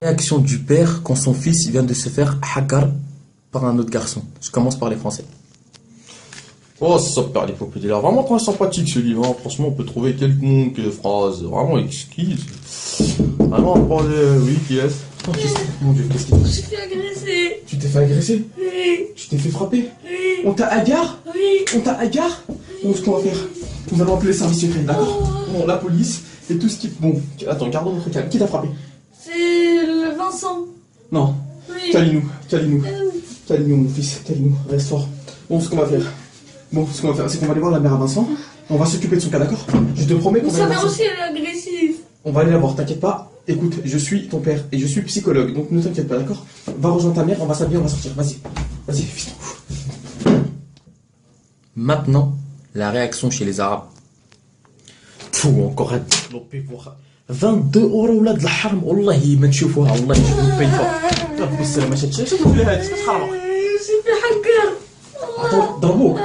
Réaction du père quand son fils vient de se faire hagar par un autre garçon. Je commence par les Français. Oh, ça perd les populaires. Vraiment très sympathique ce livre, hein. Franchement, on peut trouver quelques phrases vraiment exquises. Vraiment, oui, qui est-ce? Oh, mon Dieu, qu'est-ce qu'il Je suis fait agresser. Tu t'es fait agresser? Oui. Tu t'es fait frapper? Oui. On t'a hagar? Oui. On t'a hagar? Bon, ce qu'on va faire, nous allons appeler les services secrets, d'accord? Bon, la police et tout ce qui... Bon, attends, gardons notre calme. Qui t'a frappé? C'est le Vincent. Non. Oui. Câline-nous, mon fils, câline-nous, reste fort. Bon, ce qu'on va faire, c'est qu'on va aller voir la mère à Vincent. On va s'occuper de son cas, d'accord? Je te promets qu'on Mais va sa aller mère voir aussi, elle est agressive. On va aller la voir, t'inquiète pas. Écoute, je suis ton père et je suis psychologue, donc ne t'inquiète pas, d'accord? Va rejoindre ta mère, on va s'habiller, on va sortir. Vas-y, vas-y, fils. Maintenant, la réaction chez les Arabes. Encore un développé pour 22 euros ولاد الحرم والله ما نشوفوها والله ما نبيفها. ربي السلامة شنو في هذا؟ اش تخربق؟ Je suis fait hacker. عطوا ضربوك.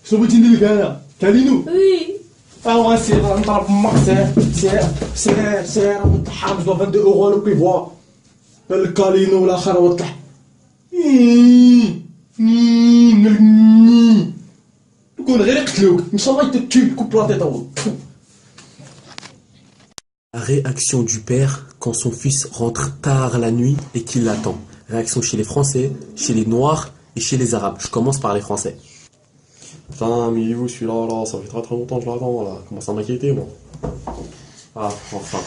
شنو بغيتي ندير لك انا؟ كالينو. Oui. اه سير نضرب امك سير ولد الحرام جبد 22 اورو لو بيفوا. الكالينو والاخر وطلع. يكون غير يقتلوك ان شاء الله يتكتب كوب لا تيطول. La réaction du père quand son fils rentre tard la nuit et qu'il l'attend. Réaction chez les Français, chez les Noirs et chez les Arabes. Je commence par les Français. Putain, mais il est où celui-là là? Ça fait très très longtemps que je l'attends là. Commence à m'inquiéter moi. Ah, enfin.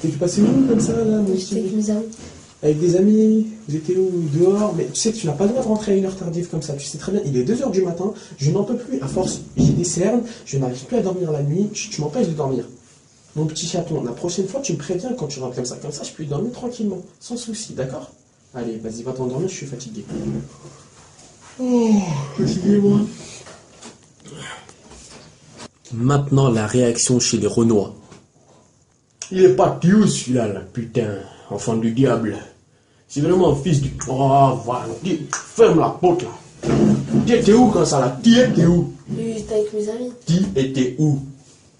Tu passais où comme ça là, mon J'étais avec mes amis. Avec des amis, vous étiez où? Dehors? Mais tu sais que tu n'as pas le droit de rentrer à une heure tardive comme ça. Tu sais très bien, il est 2 heures du matin, je n'en peux plus. À force, j'ai des cernes, je n'arrive plus à dormir la nuit, tu m'empêches de dormir. Mon petit chaton, la prochaine fois, tu me préviens quand tu rentres comme ça. Comme ça, je peux dormir tranquillement, sans souci, d'accord? Allez, vas-y, va t'endormir, je suis fatigué. Oh, fatigué moi. Maintenant, la réaction chez les Renois. Il est parti où celui-là, là, putain, enfant du diable. C'est vraiment un fils du... Oh, voilà, ferme la porte, là. Tu étais où quand ça, là? Tu étais où? Oui, j'étais avec mes amis. Tu étais où?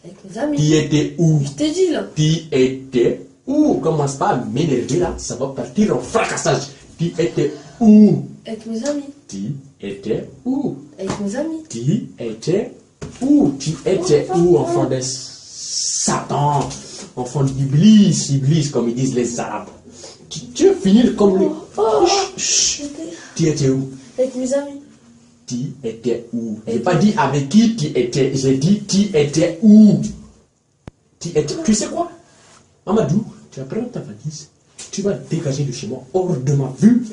Avec mes amis. Tu étais où? Je t'ai dit là. Tu étais où? Commence pas à m'énerver, là, ça va partir en fracassage. Tu étais où? Avec mes amis. Tu étais où? Avec mes amis. Tu étais où? Tu étais où, enfant de Satan? Enfant d'Iblis, Iblis, comme ils disent les Arabes. Tu veux finir comme les... Chut. Tu étais où? Avec mes amis. Tu étais où? J'ai pas dit avec qui tu étais, j'ai dit tu étais où? Tu étais... Tu sais quoi? Amadou, tu vas prendre ta valise, tu vas dégager de chez moi, hors de ma vue,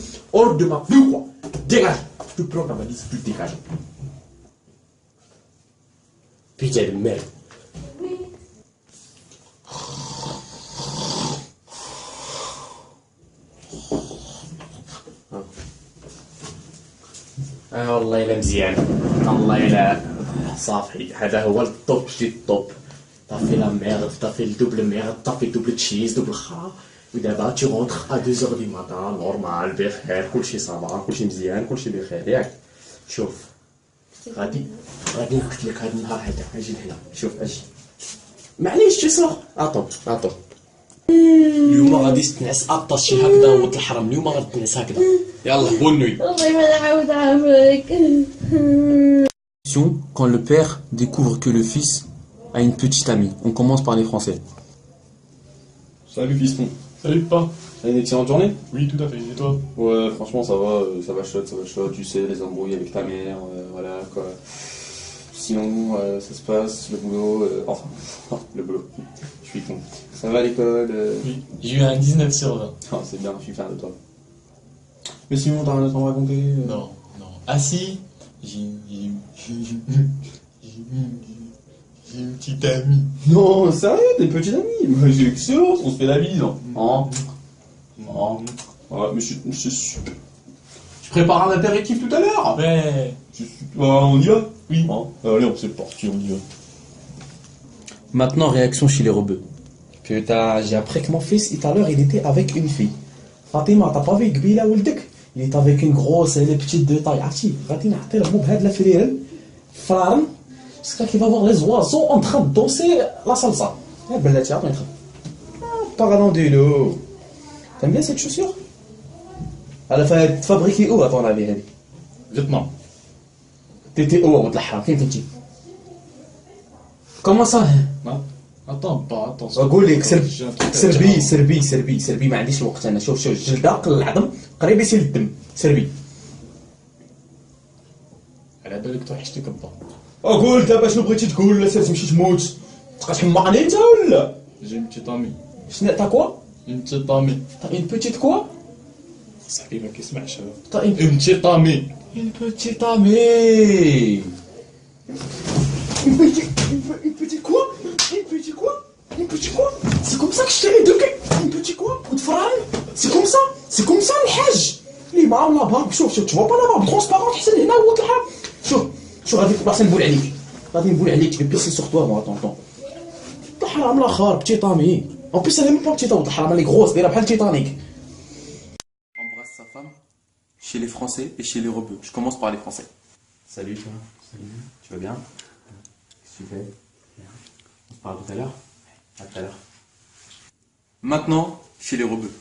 quoi. Dégage. Tu prends ta valise, tu dégages. Putain de merde. والله إلا مزيان الله إلا صافي هذا هو الطوب شي الطوب طافي لا ميرد طافي الدوبل ميرد طافي دوبل تشيز دوبل خا ودابا tu rentres à 2 heures du matin نورمال بخير كلشي صافا كلشي مزيان كلشي بخير ياك شوف غادي نقول لك هذا النهار هذا اجي لهنا شوف اجي معليش تي صغ عطو اليوم غادي تنعس اطشي هكذا ولد الحرام اليوم غادي تنعس هكذا يلا بون نوي. والله ما نعاود عافاك. Quand le père découvre que le fils a une petite amie. On commence par les Français. Salut fiston. Salut pas. T'as une excellente journée? Oui, tout à fait. Et toi? Ouais, franchement ça va chouette, tu sais, les embrouilles avec ta mère, voilà quoi. Sinon, ça se passe, le boulot, le boulot, je suis con. Ça va à l'école? Oui, j'ai eu un 19 sur 20. Oh, c'est bien, je suis fier de toi. Mais sinon, t'as rien à t'en raconter? Non. Ah si, j'ai une petite amie. Non, sérieux, des petits amis? Moi, j'ai excellent, on se fait la bise. Hein. Ouais, mais je prépare un apéritif tout à l'heure. Ouais. On y va? Oui. Hein, allez, c'est parti, on y va. Maintenant, réaction chez les rebeux. Putain, j'ai appris que mon fils, tout à l'heure, il était avec une fille. Fatima, t'as pas vu Gbila Wildek? il est avec une grosse et les petites de taille. عرفتي غادي نعطي لهم بهاد لا فريرن فران jusqu'à qu'il va voir les oiseaux en train de danser la salsa. Eh بلاتي عطوني نخرج. Pardon de l'eau. T'aimes bien cette chaussure? Elle a fabriquée où à ton avis هذه؟ Vietnam. T'étais où à الحرام فين كنتي؟ Comment ça? Non. Attends, pas, attends. اقول لك J'ai un truc à سربي dire. سربي سربي سربي ما عنديش الوقت انا شوف الجلده قل العظم قريب يسيل الدم سربي على بالك تروح تشتي كبا. اقول دابا شنو بغيتي تقول لا تمشي تموت تبقى تحمقني انت ولا J'ai une petite amie. شنو تا كوا Une petite amie. تا اون بوتيت كوا صاحبي ما كيسمعش هذا. تا اون Une petite amie. بوتيت امي Une petite quoi? Une petite quoi? Une petite quoi? C'est comme ça que je t'ai éduqué. Une petite quoi? Pour te frère? C'est comme ça? C'est comme ça الحاج اللي معاه لا بارب شوف tu vois pas la barbe transparente حسن هنا هو طلع شوف غادي بلاصه نبول عليك غادي نبول عليك je vais pisser sur toi moi tonton الحرام الاخر بتي طامي en plus elle est même pas petite الحرام elle est grosse دايره بحال تيتانيك. Embrasse sa femme chez les Français et chez les rebeux. Je commence par les Français. Salut toi, salut, tu vas bien? Qu'est-ce que tu fais? Bien. On se parle tout à l'heure? À tout à l'heure. Maintenant, chez les rebeux.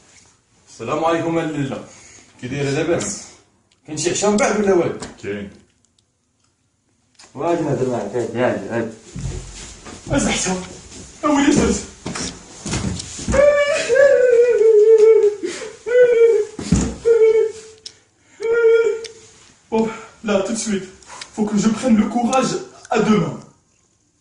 السلام عليكم الليلة كي داير لاباس كاين شي عشا من بعد ولا والو كاين. واجي نهضر معاك هادي ازحتها اويلي زرت Bon, là, tout de suite, faut que je prenne le courage à deux mains.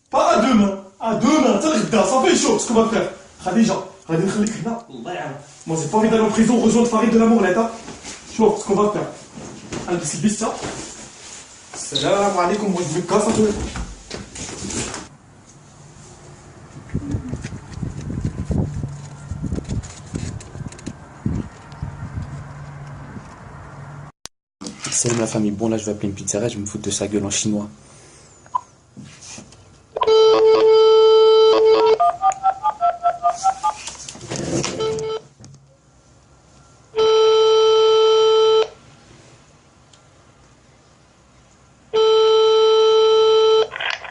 Pas à deux mains, à deux mains. Ça fait chaud ce qu'on va faire. Khadija, غادي نخليك هنا الله يعاون. Moi, j'ai pas envie d'aller en prison, rejoindre Farid de la Morlette. Chaud ce qu'on va faire. البس البيسة. السلام عليكم وجه الكاسة. Salut ma famille, bon là je vais appeler une pizzeria, je vais me foutre de sa gueule en chinois.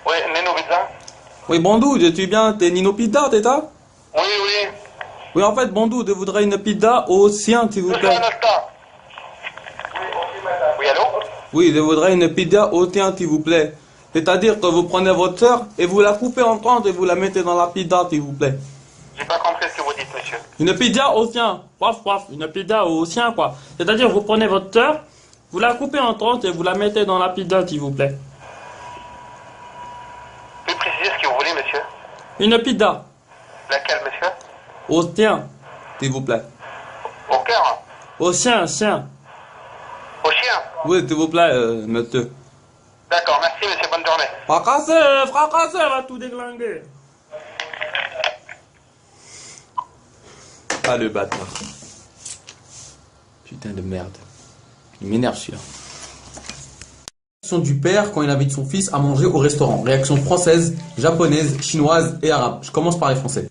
Oui, Nino Pizza. Oui, Bandou, tu bien? T'es Nino Pizza, t'es ça? Oui, oui. Oui, en fait, Bandou, je voudrais une pizza au sien, s'il vous Juste plaît. un instant. Oui, allô? Oui, je voudrais une pizza au sien, s'il vous plaît. C'est-à-dire que vous prenez votre sœur et vous la coupez en 30 et vous la mettez dans la pizza, s'il vous plaît. J'ai pas compris ce que vous dites, monsieur. Une pizza au sien. Paf, paf, une pizza au sien, quoi. C'est-à-dire, vous prenez votre sœur, vous la coupez en 30 et vous la mettez dans la pizza, s'il vous plaît. Plus préciser ce que vous voulez, monsieur. Une pizza Laquelle, monsieur? au sien, s'il vous plaît. Au cœur? Au sien, sien. Au chien? Oui, s'il vous plaît, monsieur. D'accord, merci, monsieur. Bonne journée. Fracassé, elle va tout déglinguer. Ah, le bâtard. Putain de merde. Il m'énerve celui-là. Réaction du père quand il invite son fils à manger au restaurant. Réaction française, japonaise, chinoise et arabe. Je commence par les français.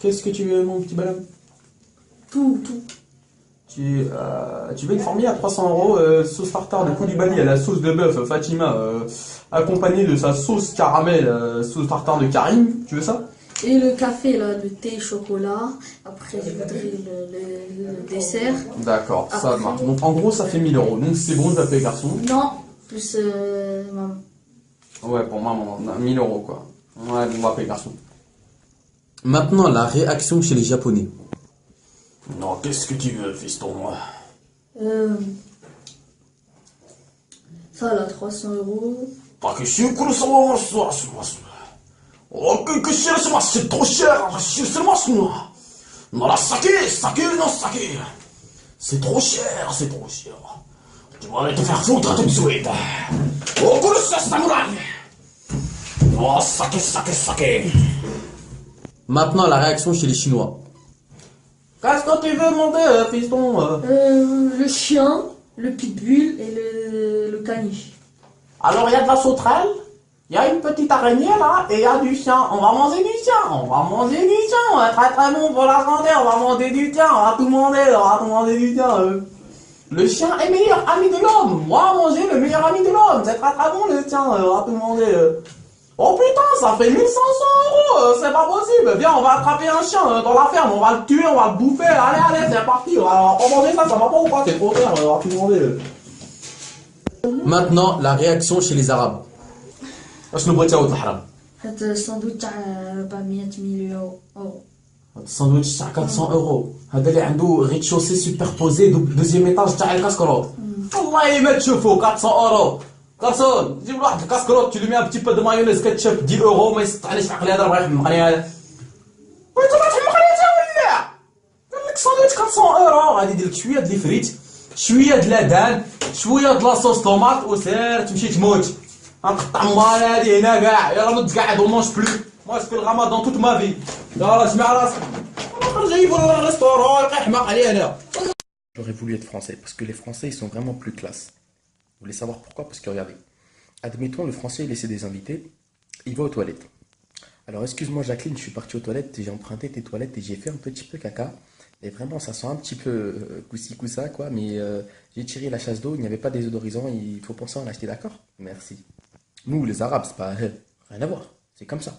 Qu'est-ce que tu veux mon petit bonhomme? Tout. Tu veux une fourmi à 300 €, sauce tartare de Koulibaly à la sauce de bœuf Fatima, accompagnée de sa sauce caramel, sauce tartare de Karim, tu veux ça? Et le café, là, le thé, chocolat. Après, je voudrais le dessert. D'accord, ça Après- marche. Donc en gros ça fait 1000 €. Donc c'est bon, je vais appeler garçon. Non, plus maman. Ouais, pour maman, on a 1000 € quoi. Ouais, on va appeler garçon. Maintenant, la réaction chez les Japonais. Non, qu'est-ce que tu veux, fiston? Ça, là, 300 €. Pas que je suis cool, ça va, oh, que c'est trop cher, c'est moi, non, la saké, non, saké. C'est trop cher. Tu vas aller te faire foutre tout de suite. Oh, que c'est samouraï. Oh, saké. Maintenant, la réaction chez les Chinois. Qu'est-ce que tu veux demander, fiston? Le chien, le pitbull et le caniche. Alors, il y a de la sauterelle, il y a une petite araignée là, et il y a du chien. On va manger du chien, on va très très bon pour la santé, on va manger du chien, on va tout manger du chien. Le chien est meilleur ami de l'homme. Moi, manger le meilleur ami de l'homme. C'est très très bon le tien. On va te demander. Oh putain, ça fait 1500 euros. C'est pas possible. Viens, on va attraper un chien dans la ferme. On va le tuer, on va le bouffer. Allez, allez, c'est parti. On va manger ça, ça va pas ou pas? C'est trop cher. On va te demander. Maintenant, la réaction chez les Arabes. شنو بغيتي عاود الحرام؟ هاد الساندويتش تاع 400 مليون أورو. الساندويتش تاع 400 اورو هذا اللي عنده ريتشوسي سوبربوزي دوزيام ايطاج تاع الكاسكروت والله ما تشوفوا 400 اورو كارسون جيب واحد الكاسكروت tu lui mets un petit peu de mayonnaise كتشوف 10 اورو ما يسطعنيش في عقلي هذا راه يحمقني هذا وانت ما تحمقني انت ولا قال لك ساندويتش 400 اورو غادي يدير لك شويه د لي فريت شويه د لادان شويه د لاصوص طوماط وسير تمشي تموت غنقطع مال هذه هنا كاع يلا نوض قاعد ومونش بلو moi je fais le ramadan toute ma vie يلا جمع راسك جايبو للريستورون يبقى يحماق عليا انا. J'aurais voulu être français parce que les Français ils sont vraiment plus classe. Vous voulez savoir pourquoi? Parce que regardez, admettons le Français il essaie des invités, il va aux toilettes. Alors excuse-moi Jacqueline, je suis parti aux toilettes, j'ai emprunté tes toilettes et j'ai fait un petit peu caca. Et vraiment ça sent un petit peu coussi coussa quoi, mais j'ai tiré la chasse d'eau, il n'y avait pas désodorisant, il faut penser à en acheter, d'accord? Merci. Nous les Arabes c'est pas rien à voir, c'est comme ça.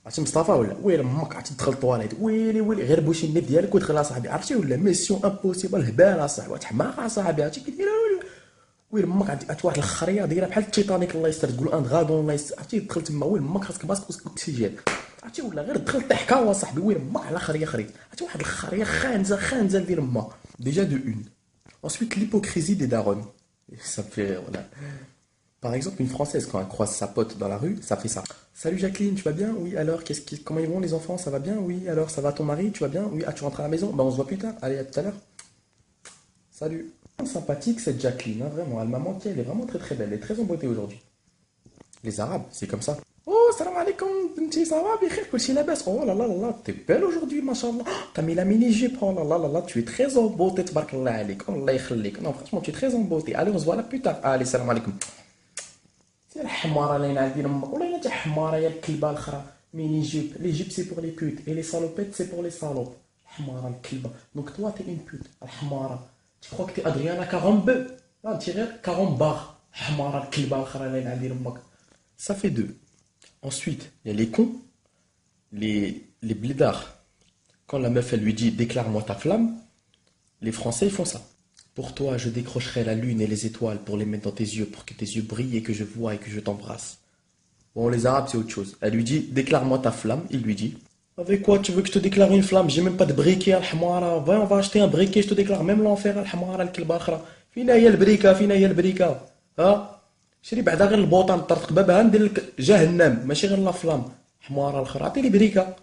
عرفتي مصطفى ولا ويلي امك عرفتي تدخل الطواليت ويلي غير بوشي النيت ديالك ودخل اصاحبي عرفتي ولا ميسيون امبوسيبل هبال اصاحبي تحماق اصاحبي عرفتي كي دايره ويلي امك عرفتي واحد الخريه دايره بحال التيتانيك الله يستر تقول ان دراغون الله يستر عرفتي دخل تما ويلي امك خاصك ماسك اكسجين عرفتي ولا غير دخل ضحكه اصاحبي ويلي امك على خريه عرفتي واحد الخريه خانزه ديال امك ديجا دو اون. Ensuite l'hypocrisie des darons. Ça me fait voilà. Par exemple, une Française, quand elle croise sa pote dans la rue, ça fait ça. Salut Jacqueline, tu vas bien? Oui, alors, comment ils vont les enfants? Ça va bien? Oui, alors, ça va ton mari? Tu vas bien? Oui, ah, tu rentres à la maison? Bah, on se voit plus tard. Allez, à tout à l'heure. Salut. Sympathique cette Jacqueline, hein, vraiment. Elle m'a manqué, elle est vraiment très très belle. Elle est très en beauté aujourd'hui. Les Arabes, c'est comme ça. Oh, salam alaikum, binti, ça va? Bikhair, kulchi labas. Oh là là là là, t'es belle aujourd'hui, machallah. T'as mis la mini-jupe, oh là là là là, tu es très en beauté, tabarakallah alik. Allah yakhlik. Non, franchement, tu es très en beauté. Allez, on se voit là plus tard. Allez, salam alaikum. C'est la حمارة اللي عندي لامك والله الا حمارة يا الكلبة الأخرى ميني جيب لي جيب سي بور لي بوت et les salopettes c'est pour les salopes حمارة الكلبة donc toi t'es une pute الحمارة tu crois que t'es Adriana Carambeu non tu es Carambar حمارة الكلبة الأخرى اللي عندي لامك. Ça fait deux. Ensuite il y a les cons les blédards quand la meuf elle lui dit déclare-moi ta flamme les Français ils font ça. Pour toi, je décrocherai la lune et les étoiles pour les mettre dans tes yeux, pour que tes yeux brillent et que je vois et que je t'embrasse. Bon, les Arabes, c'est autre chose. Elle lui dit, déclare-moi ta flamme. Il lui dit, avec quoi tu veux que je te déclare une flamme? J'ai même pas de briquet, al-hamara. Va, on va acheter un briquet, je te déclare même l'enfer, al-hamara, al-kilbakhra. Fina hiya al-brika, fina hiya al-brika. Ha? شري بعدا غير البوطه طرق بابها ندير لك جهنم ماشي غير لا فلام حماره الاخرى عطيني بريكه.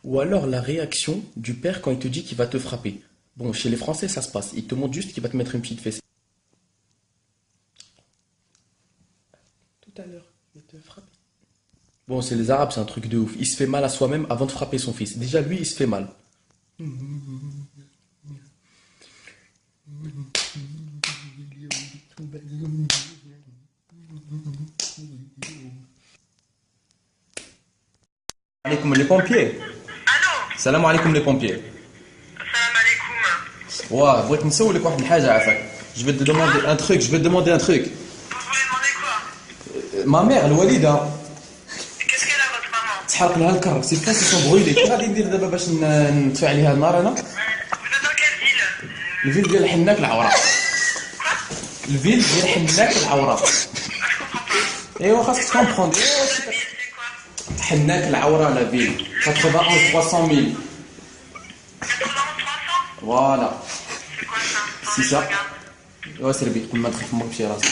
Ou alors la réaction du père quand il te dit qu'il va te frapper. Bon, chez les Français, ça se passe. Il te montre juste qu'il va te mettre une petite fessée. Tout à l'heure, il va te frapper. Bon, c'est les Arabes, c'est un truc de ouf. Il se fait mal à soi-même avant de frapper son fils. Déjà, lui, il se fait mal. Alaikum les pompiers. Allô. Salam alaikum les pompiers. Salam alaikum. Ouais, بغيت نسولك واحد الحاجة عافاك. Je vais te demander un truc, je vais te demander un truc. Vous voulez demander quoi? Ma mère, الوالدة. Qu'est-ce qu'elle a votre maman? تحرق لها الكر، سي فراسي سون بغولي. كي غادي ندير دابا باش نطفي عليها النار أنا؟ Vous êtes dans quelle ville? الفيل ديال حناك العورة. الفيل ديال حناك العورة. ايوا خاصك تكومبروندي. حناك العورة لا فيل 91 300 000. 91 300? Voilà. C'est quoi ça? C'est ça. Ouais, c'est le but. ما تخاف امك بشي راسك. Non,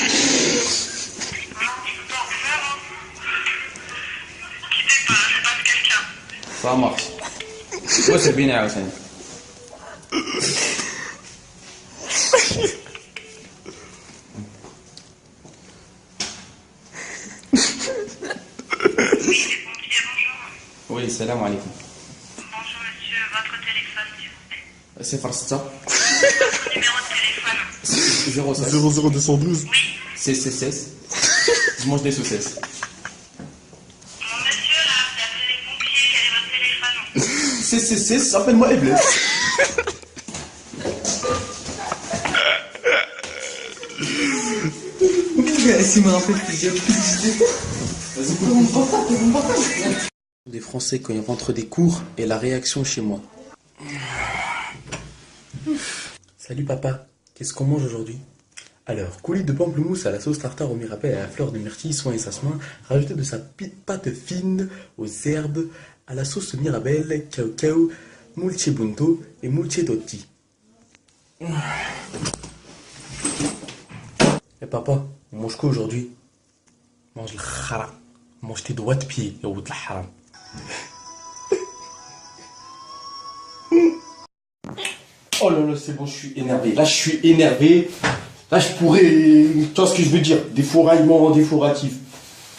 je peux pas en faire. Hein. Quittez pas, je passe quelqu'un. Ça marche. Ouais, c'est bien عاوتاني. Oui, salam alaikum. Bonjour monsieur, votre téléphone s'il vous plaît. C'est Farsta. Votre numéro de téléphone. 07 00212. Oui. C'est 16. Je mange des saucisses. Mon monsieur là, j'ai appelé les pompiers, quel est votre téléphone? C'est appelle-moi Iblis. Des Français quand ils rentrent des cours et la réaction chez moi. Salut papa, qu'est-ce qu'on mange aujourd'hui? Alors, coulis de pamplemousse à la sauce tartare au mirabelle et à la fleur de myrtille, soin et sassmin, rajouter de sa pâte fine aux herbes, à la sauce mirabelle, cacao, mulce bunto et mulce dotti. Eh papa, on mange quoi aujourd'hui? On mange le haram. On mange tes doigts de pied, et au bout de la haram. Oh là là, c'est bon, je suis énervé. Là, je suis énervé. Là, je pourrais... Tu vois ce que je veux dire? Des fourraillements, des fourratifs.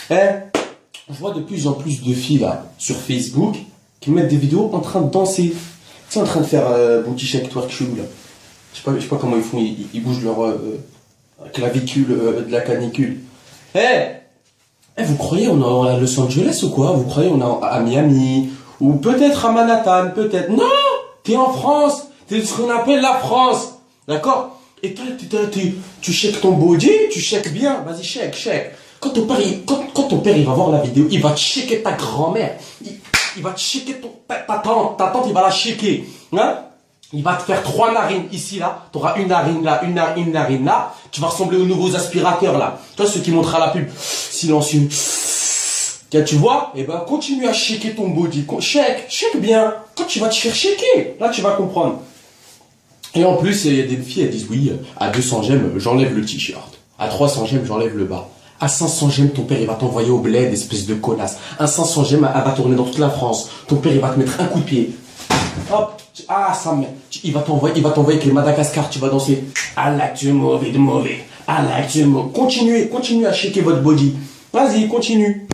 Hein? Je vois de plus en plus de filles, là, sur Facebook, qui mettent des vidéos en train de danser. Tu sais, en train de faire booty shake twerk chelou, là. Je sais pas comment ils font. Ils bougent leur clavicule de la canicule. Vous croyez on est à Los Angeles ou quoi? Vous croyez on est à Miami? Ou peut-être à Manhattan, peut-être. Non! T'es en France! T'es ce qu'on appelle la France! D'accord? Et toi, tu shakes ton body, tu shakes bien. Vas-y, shake. Quand ton père il va voir la vidéo, il va te shaker ta grand-mère. Il va te shaker ta tante. Ta tante, il va la shaker. Hein? Il va te faire 3 narines ici, là. Tu auras une narine là, une narine là. Tu vas ressembler aux nouveaux aspirateurs, là. Tu vois, ceux qui montrent à la pub. Silencieux. Tu vois? Eh ben, continue à shaker ton body. Shake bien. Quand tu vas te faire shaker, là, tu vas comprendre. Et en plus, il y a des filles, elles disent oui, à 200 gemmes, j'enlève le t-shirt. À 300 gemmes, j'enlève le bas. À 500 gemmes, ton père, il va t'envoyer au bled, espèce de connasse. À 500 gemmes, elle va tourner dans toute la France. Ton père, il va te mettre un coup de pied. Hop. Ah, ça me... Il va t'envoyer avec les Madagascar, tu vas danser. I like to move it. I like to move. Continuez à shaker votre body. Vas-y, continue.